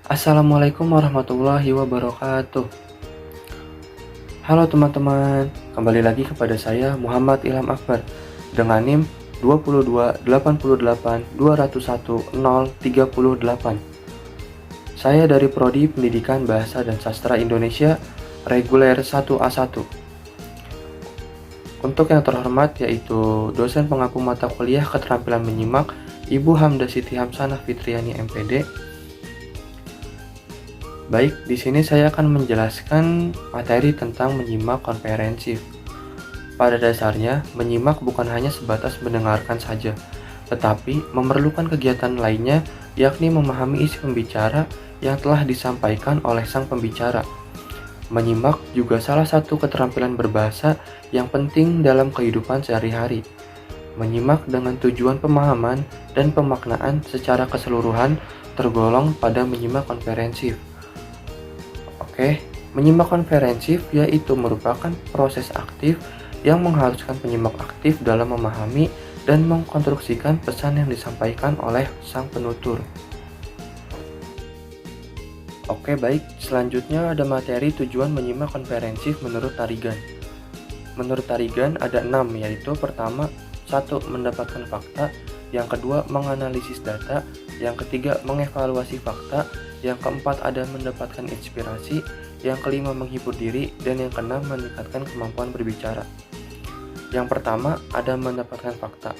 Assalamualaikum warahmatullahi wabarakatuh. Halo teman-teman, kembali lagi kepada saya Muhammad Ilham Akbar dengan NIM 2288201038. Saya dari Prodi Pendidikan Bahasa dan Sastra Indonesia Reguler 1A1. Untuk yang terhormat yaitu dosen pengampu mata kuliah keterampilan menyimak Ibu Hamda Siti Hamsanah Fitriani MPD. Baik, di sini saya akan menjelaskan materi tentang menyimak komprehensif. Pada dasarnya, menyimak bukan hanya sebatas mendengarkan saja, tetapi memerlukan kegiatan lainnya, yakni memahami isi pembicara yang telah disampaikan oleh sang pembicara. Menyimak juga salah satu keterampilan berbahasa yang penting dalam kehidupan sehari-hari. Menyimak dengan tujuan pemahaman dan pemaknaan secara keseluruhan tergolong pada menyimak komprehensif. Oke, menyimak komprehensif yaitu merupakan proses aktif yang mengharuskan penyimak aktif dalam memahami dan mengkonstruksikan pesan yang disampaikan oleh sang penutur. Oke, baik. Selanjutnya ada materi tujuan menyimak komprehensif menurut Tarigan. Menurut Tarigan ada 6, yaitu pertama, 1. Mendapatkan fakta, yang kedua menganalisis data, yang ketiga mengevaluasi fakta, yang keempat ada mendapatkan inspirasi, yang kelima menghibur diri, dan yang keenam meningkatkan kemampuan berbicara. Yang pertama ada mendapatkan fakta.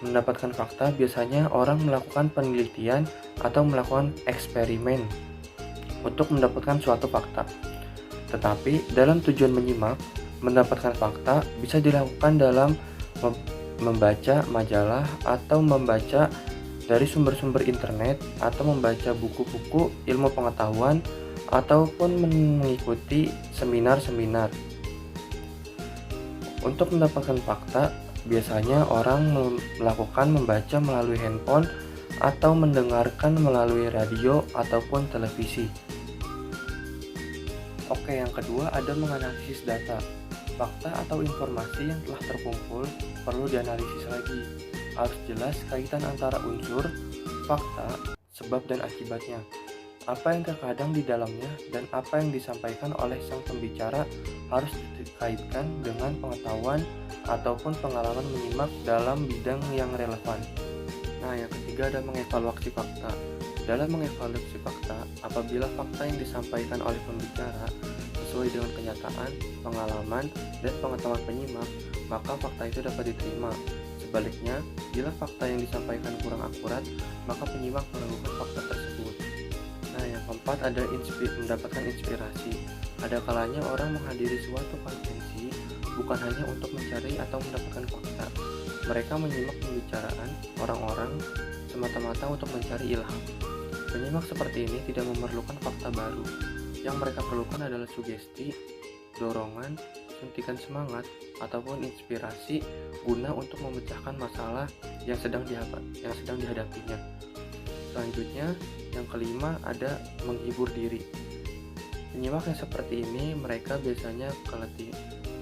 Mendapatkan fakta biasanya orang melakukan penelitian atau melakukan eksperimen untuk mendapatkan suatu fakta. Tetapi dalam tujuan menyimak, mendapatkan fakta bisa dilakukan dalam membaca majalah atau membaca dari sumber-sumber internet atau membaca buku-buku ilmu pengetahuan ataupun mengikuti seminar-seminar. Untuk mendapatkan fakta, biasanya orang melakukan membaca melalui handphone atau mendengarkan melalui radio ataupun televisi. Oke, yang kedua ada menganalisis data. Fakta atau informasi yang telah terkumpul perlu dianalisis lagi. Harus jelas kaitan antara unsur, fakta, sebab dan akibatnya. Apa yang terkadang di dalamnya dan apa yang disampaikan oleh sang pembicara harus dikaitkan dengan pengetahuan ataupun pengalaman menyimak dalam bidang yang relevan. Nah, yang ketiga ada mengevaluasi fakta. Dalam mengevaluasi fakta, apabila fakta yang disampaikan oleh pembicara sesuai dengan kenyataan, pengalaman, dan pengetahuan penyimak, maka fakta itu dapat diterima. Sebaliknya, bila fakta yang disampaikan kurang akurat, maka penyimak meragukan fakta tersebut. Nah, yang keempat ada mendapatkan inspirasi. Ada kalanya orang menghadiri suatu konferensi bukan hanya untuk mencari atau mendapatkan fakta. Mereka menyimak pembicaraan orang-orang semata-mata untuk mencari ilham. Penyimak seperti ini tidak memerlukan fakta baru. Yang mereka perlukan adalah sugesti, dorongan, suntikan semangat, ataupun inspirasi guna untuk memecahkan masalah yang sedang dihadapinya. Selanjutnya, yang kelima ada menghibur diri. Penyimak yang seperti ini mereka biasanya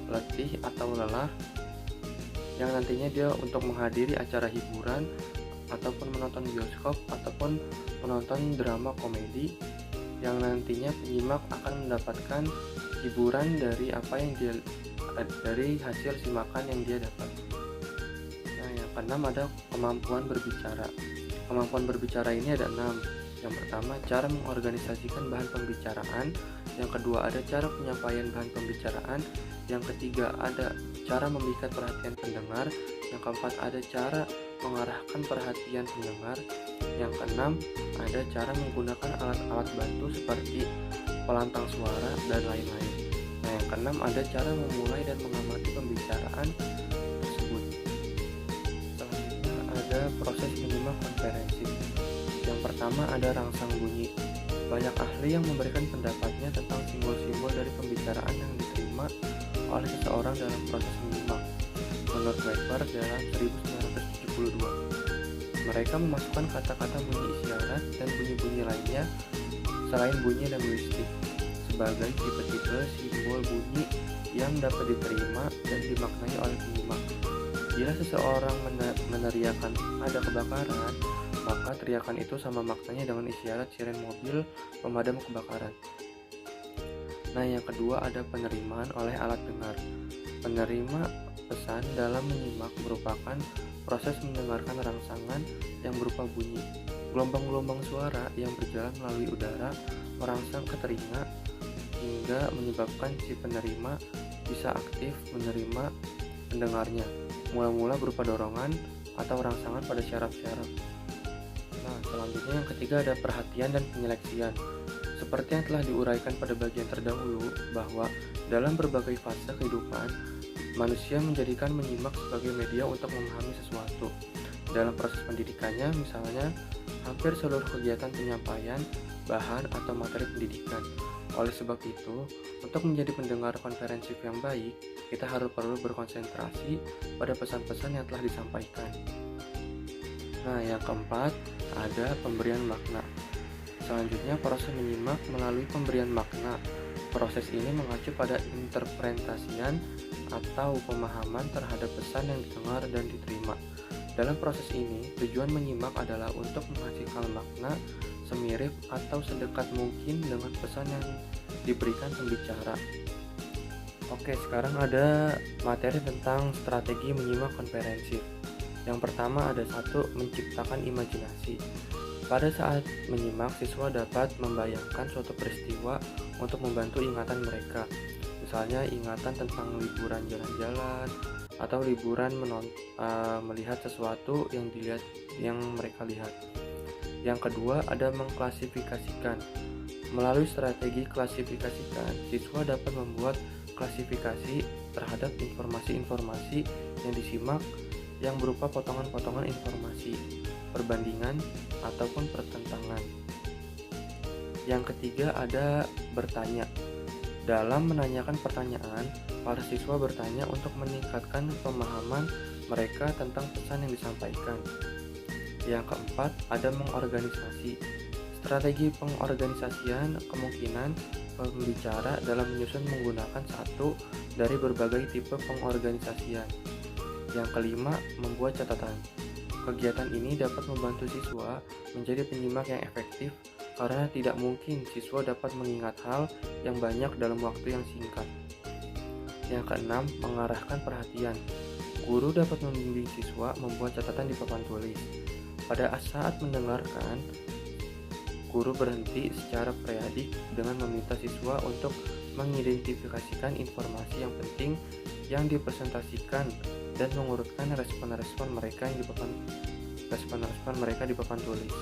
letih atau lelah yang nantinya dia untuk menghadiri acara hiburan ataupun menonton bioskop ataupun menonton drama komedi yang nantinya penyimak akan mendapatkan hiburan dari dari hasil simakan yang dia dapat. Nah, yang keenam ada kemampuan berbicara. Kemampuan berbicara ini ada 6. Yang pertama, cara mengorganisasikan bahan pembicaraan. Yang kedua, ada cara penyampaian bahan pembicaraan. Yang ketiga, ada cara memikat perhatian pendengar. Yang keempat, ada cara mengarahkan perhatian pendengar. Yang keenam, ada cara menggunakan alat-alat bantu seperti pelantang suara dan lain-lain. Nah, yang keenam ada cara memulai dan mengamati pembicaraan tersebut. Selanjutnya ada proses menyimak komprehensif. Yang pertama ada rangsang bunyi. Banyak ahli yang memberikan pendapatnya tentang simbol-simbol dari pembicaraan yang diterima oleh seseorang dalam proses menyimak. Menurut Weber dalam 1972, mereka memasukkan kata-kata bunyi isyarat dan bunyi-bunyi lainnya selain bunyi linguistik sebagai tipe-tipe simbol bunyi yang dapat diterima dan dimaknai oleh penyimak. Bila seseorang meneriakan ada kebakaran, maka teriakan itu sama maknanya dengan isyarat siren mobil pemadam kebakaran. Nah, yang kedua ada penerimaan oleh alat dengar. Penerima pesan dalam menyimak merupakan proses mendengarkan rangsangan yang berupa bunyi. Gelombang-gelombang suara yang berjalan melalui udara merangsang ke telinga hingga menyebabkan si penerima bisa aktif menerima pendengarnya, mula-mula berupa dorongan atau rangsangan pada syaraf-syaraf. Nah, selanjutnya yang ketiga ada perhatian dan penyeleksian. Seperti yang telah diuraikan pada bagian terdahulu, bahwa dalam berbagai fase kehidupan, manusia menjadikan menyimak sebagai media untuk memahami sesuatu. Dalam proses pendidikannya, misalnya, hampir seluruh kegiatan penyampaian, bahan, atau materi pendidikan. Oleh sebab itu, untuk menjadi pendengar komprehensif yang baik, kita harus perlu berkonsentrasi pada pesan-pesan yang telah disampaikan. Nah, yang keempat, ada pemberian makna. Selanjutnya, proses menyimak melalui pemberian makna. Proses ini mengacu pada interpretasian atau pemahaman terhadap pesan yang didengar dan diterima. Dalam proses ini, tujuan menyimak adalah untuk menghasilkan makna semirip atau sedekat mungkin dengan pesan yang diberikan pembicara. Oke, sekarang ada materi tentang strategi menyimak komprehensif. Yang pertama ada satu, menciptakan imajinasi. Pada saat menyimak, siswa dapat membayangkan suatu peristiwa untuk membantu ingatan mereka. Misalnya ingatan tentang liburan jalan-jalan atau liburan melihat sesuatu yang mereka lihat. Yang kedua ada mengklasifikasikan. Melalui strategi klasifikasikan, siswa dapat membuat klasifikasi terhadap informasi-informasi yang disimak yang berupa potongan-potongan informasi, perbandingan, ataupun pertentangan. Yang ketiga ada bertanya. Dalam menanyakan pertanyaan, para siswa bertanya untuk meningkatkan pemahaman mereka tentang pesan yang disampaikan. Yang keempat ada mengorganisasi. Strategi pengorganisasian kemungkinan pembicara dalam menyusun menggunakan satu dari berbagai tipe pengorganisasian. Yang kelima, membuat catatan. Kegiatan ini dapat membantu siswa menjadi penyimak yang efektif karena tidak mungkin siswa dapat mengingat hal yang banyak dalam waktu yang singkat. Yang keenam, mengarahkan perhatian. Guru dapat membimbing siswa membuat catatan di papan tulis. Pada saat mendengarkan, guru berhenti secara periodik dengan meminta siswa untuk mengidentifikasikan informasi yang penting yang dipresentasikan dan mengurutkan respon-respon mereka di papan tulis.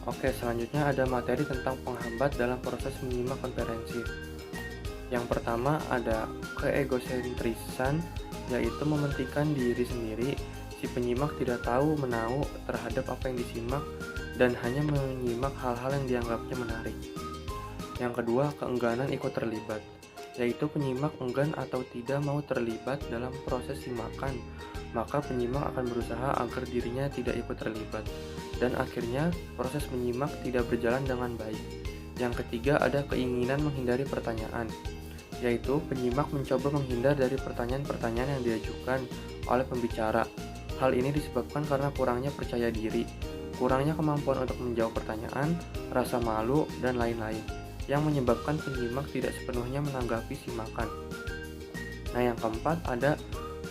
Oke, selanjutnya ada materi tentang penghambat dalam proses menyimak komprehensif. Yang pertama ada keegosentrisan, yaitu mementingkan diri sendiri. Si penyimak tidak tahu menahu terhadap apa yang disimak dan hanya menyimak hal-hal yang dianggapnya menarik. Yang kedua, keengganan ikut terlibat, yaitu penyimak enggan atau tidak mau terlibat dalam proses simakan, maka penyimak akan berusaha agar dirinya tidak ikut terlibat, dan akhirnya proses menyimak tidak berjalan dengan baik. Yang ketiga ada keinginan menghindari pertanyaan, yaitu penyimak mencoba menghindar dari pertanyaan-pertanyaan yang diajukan oleh pembicara. Hal ini disebabkan karena kurangnya percaya diri, kurangnya kemampuan untuk menjawab pertanyaan, rasa malu, dan lain-lain, yang menyebabkan penyimak tidak sepenuhnya menanggapi simakan. Nah, yang keempat ada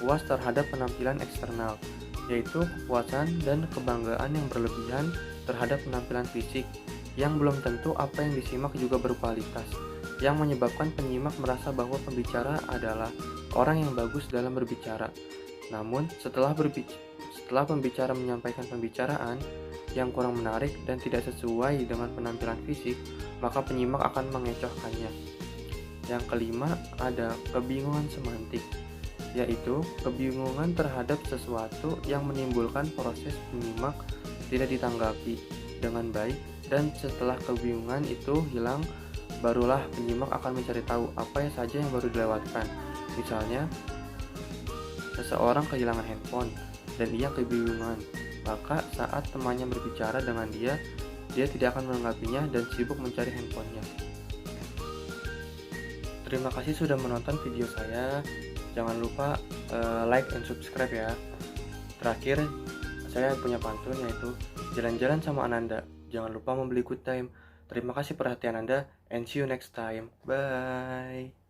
puas terhadap penampilan eksternal, yaitu kepuasan dan kebanggaan yang berlebihan terhadap penampilan fisik, yang belum tentu apa yang disimak juga berkualitas, yang menyebabkan penyimak merasa bahwa pembicara adalah orang yang bagus dalam berbicara. Namun, setelah pembicara menyampaikan pembicaraan yang kurang menarik dan tidak sesuai dengan penampilan fisik, maka penyimak akan mengecohkannya. Yang kelima ada kebingungan semantik, yaitu kebingungan terhadap sesuatu yang menimbulkan proses penyimak tidak ditanggapi dengan baik, dan setelah kebingungan itu hilang, barulah penyimak akan mencari tahu apa saja yang baru dilewatkan. Misalnya, seseorang kehilangan handphone dan ia kebingungan, maka saat temannya berbicara dengan dia tidak akan menanggapinya dan sibuk mencari handphonenya. Terima kasih sudah menonton video saya. Jangan lupa like and subscribe ya. Terakhir, saya punya pantun, yaitu jalan-jalan sama Ananda. Jangan lupa membeli good time. Terima kasih perhatian Anda, and see you next time. Bye.